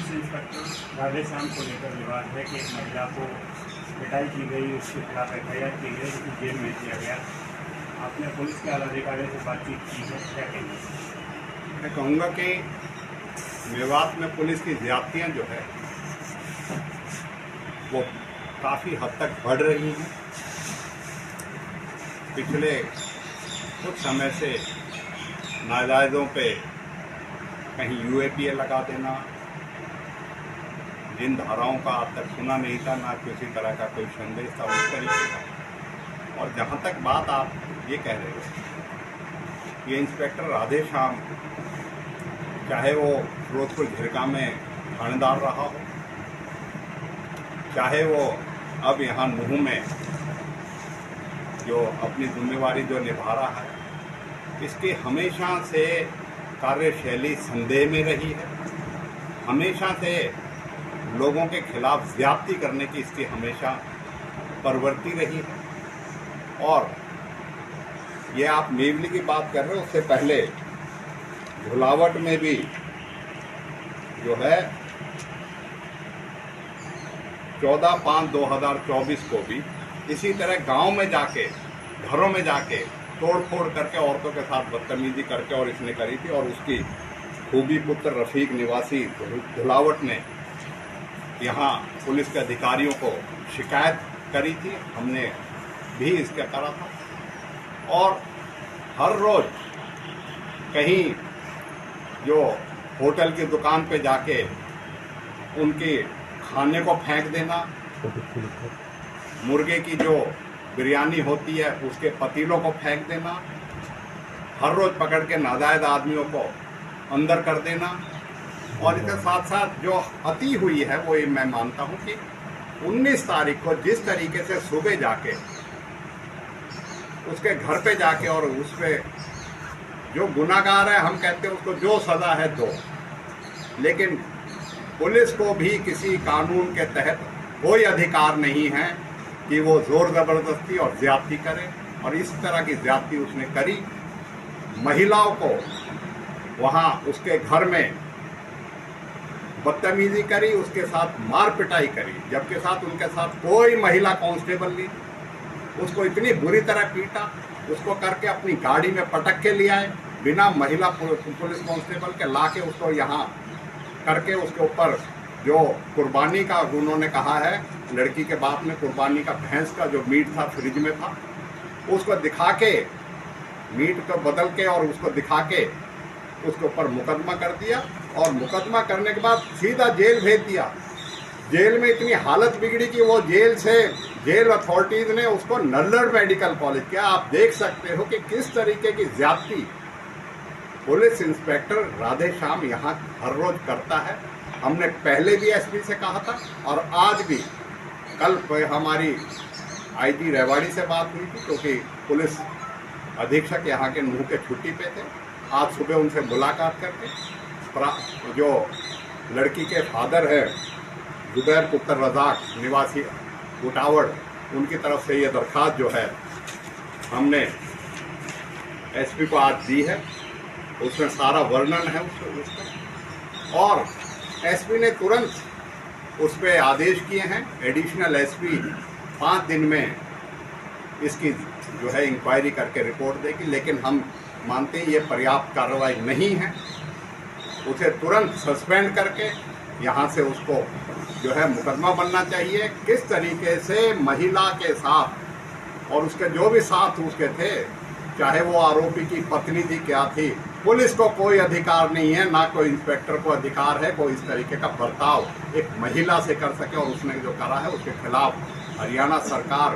Police inspector Radheshyam को लेकर विवाद है कि एक महिला को पिटाई की गई, उसके खिलाफ एफआईआर की गई, उसको जेल में दिया गया। आपने पुलिस के आला अधिकारियों से बातचीत की है, क्या कहेंगे? मैं कहूँगा कि मेवात में पुलिस की ज्यादतियाँ जो है वो काफ़ी हद तक बढ़ रही हैं। पिछले कुछ समय से नाजायज़ों पे कहीं यूएपीए लगा देना, जिन धाराओं का आज तक सुना नहीं था, ना किसी तरह का कोई संदेश था उस तरीके का। और जहाँ तक बात आप ये कह रहे हो, ये इंस्पेक्टर राधेश्याम, चाहे वो फिरोजपुर झिरका में थानेदार रहा हो, चाहे वो अब यहाँ नूह में जो अपनी जिम्मेवारी जो निभा रहा है, इसकी हमेशा से कार्यशैली संदेह में रही है। हमेशा से लोगों के खिलाफ ज्यादती करने की इसकी हमेशा प्रवृत्ति रही है। और ये आप मेवली की बात कर रहे हो, उससे पहले झुलावट में भी जो है 14/5/2024 को भी इसी तरह गांव में जाके, घरों में जाके तोड़ फोड़ करके औरतों के साथ बदतमीजी करके और इसने करी थी। और उसकी खूबी पुत्र रफीक निवासी झुलावट ने यहाँ पुलिस के अधिकारियों को शिकायत करी थी, हमने भी इसका करा था। और हर रोज कहीं जो होटल की दुकान पे जाके उनके खाने को फेंक देना, मुर्गे की जो बिरयानी होती है उसके पतीलों को फेंक देना, हर रोज पकड़ के नाजायज आदमियों को अंदर कर देना। और इसके साथ साथ जो अति हुई है वो ये मैं मानता हूँ कि 19 तारीख को जिस तरीके से सुबह जाके उसके घर पे जाके और उस पर जो गुनाहगार है, हम कहते हैं उसको जो सजा है दो, लेकिन पुलिस को भी किसी कानून के तहत कोई अधिकार नहीं है कि वो जोर जबरदस्ती और ज्यादती करे। और इस तरह की ज्यादती उसने करी, महिलाओं को वहाँ उसके घर में बदतमीजी करी, उसके साथ मार पिटाई करी, जबकि साथ उनके साथ कोई महिला कांस्टेबल नहीं। उसको इतनी बुरी तरह पीटा, उसको करके अपनी गाड़ी में पटक के ले आए, बिना महिला पुलिस कांस्टेबल के लाके उसको यहाँ करके उसके ऊपर जो कुर्बानी का उन्होंने कहा है, लड़की के बाप ने कुर्बानी का भैंस का जो मीट था फ्रिज में था, उसको दिखा के, मीट को बदल के और उसको दिखा के उसके ऊपर मुकदमा कर दिया। और मुकदमा करने के बाद सीधा जेल भेज दिया। जेल में इतनी हालत बिगड़ी कि वो जेल अथॉरिटीज ने उसको नल्लड़ मेडिकल कॉलेज किया। आप देख सकते हो कि किस तरीके की ज्यादती पुलिस इंस्पेक्टर राधेश्याम यहाँ हर रोज करता है। हमने पहले भी एसपी से कहा था और आज भी, कल हमारी आईजी रेवाड़ी से बात हुई थी क्योंकि पुलिस अधीक्षक यहाँ के नूह के छुट्टी पे थे। आज सुबह उनसे मुलाकात करके जो लड़की के फादर है जुबैर पुत्र रजाक निवासी उटावड़, उनकी तरफ से ये दरख्वास्त जो है हमने एसपी को आज दी है। उसमें सारा वर्णन है उसका। और एसपी ने तुरंत उस पर आदेश किए हैं, एडिशनल एसपी 5 दिन में इसकी जो है इंक्वायरी करके रिपोर्ट देगी। लेकिन हम मानते हैं ये पर्याप्त कार्रवाई नहीं है। उसे तुरंत सस्पेंड करके यहाँ से उसको जो है मुकदमा बनना चाहिए। किस तरीके से महिला के साथ और उसके जो भी साथ उसके थे, चाहे वो आरोपी की पत्नी थी, क्या थी, पुलिस को कोई अधिकार नहीं है, ना कोई इंस्पेक्टर को अधिकार है कोई इस तरीके का बर्ताव एक महिला से कर सके। और उसने जो करा है उसके खिलाफ हरियाणा सरकार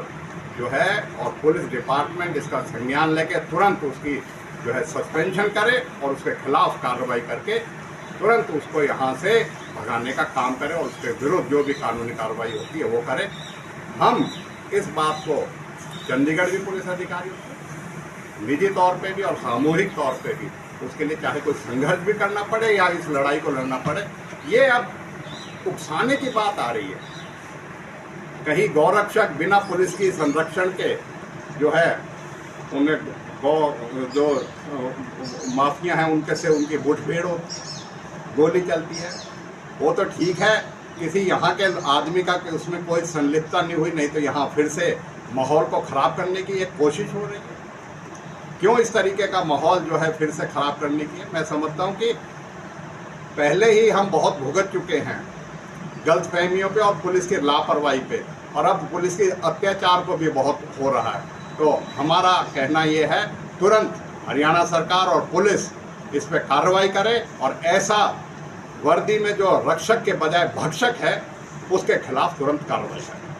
जो है और पुलिस डिपार्टमेंट इसका संज्ञान लेके तुरंत उसकी जो है सस्पेंशन करे और उसके खिलाफ कार्रवाई करके तुरंत उसको यहाँ से भगाने का काम करे और उसके विरुद्ध जो भी कानूनी कार्रवाई होती है वो करे। हम इस बात को चंडीगढ़ भी पुलिस अधिकारियों को निजी तौर पे भी और सामूहिक तौर पे भी उसके लिए चाहे कोई संघर्ष भी करना पड़े या इस लड़ाई को लड़ना पड़े, ये अब उकसाने की बात आ रही है। कहीं गौरक्षक बिना पुलिस की संरक्षण के जो है उन्हें जो माफिया हैं उनके से उनकी मुठभेड़ हो, गोली चलती है। वो तो ठीक है, किसी यहाँ के आदमी का कि उसमें कोई संलिप्तता नहीं हुई, नहीं तो यहाँ फिर से माहौल को ख़राब करने की एक कोशिश हो रही है। क्यों इस तरीके का माहौल जो है फिर से ख़राब करने की है? मैं समझता हूँ कि पहले ही हम बहुत भुगत चुके हैं गलतफहमियों पे और पुलिस की लापरवाही पे, और अब पुलिस के अत्याचार को भी बहुत हो रहा है। तो हमारा कहना ये है, तुरंत हरियाणा सरकार और पुलिस इस पे कार्रवाई करे और ऐसा वर्दी में जो रक्षक के बजाय भक्षक है उसके खिलाफ तुरंत कार्रवाई करे।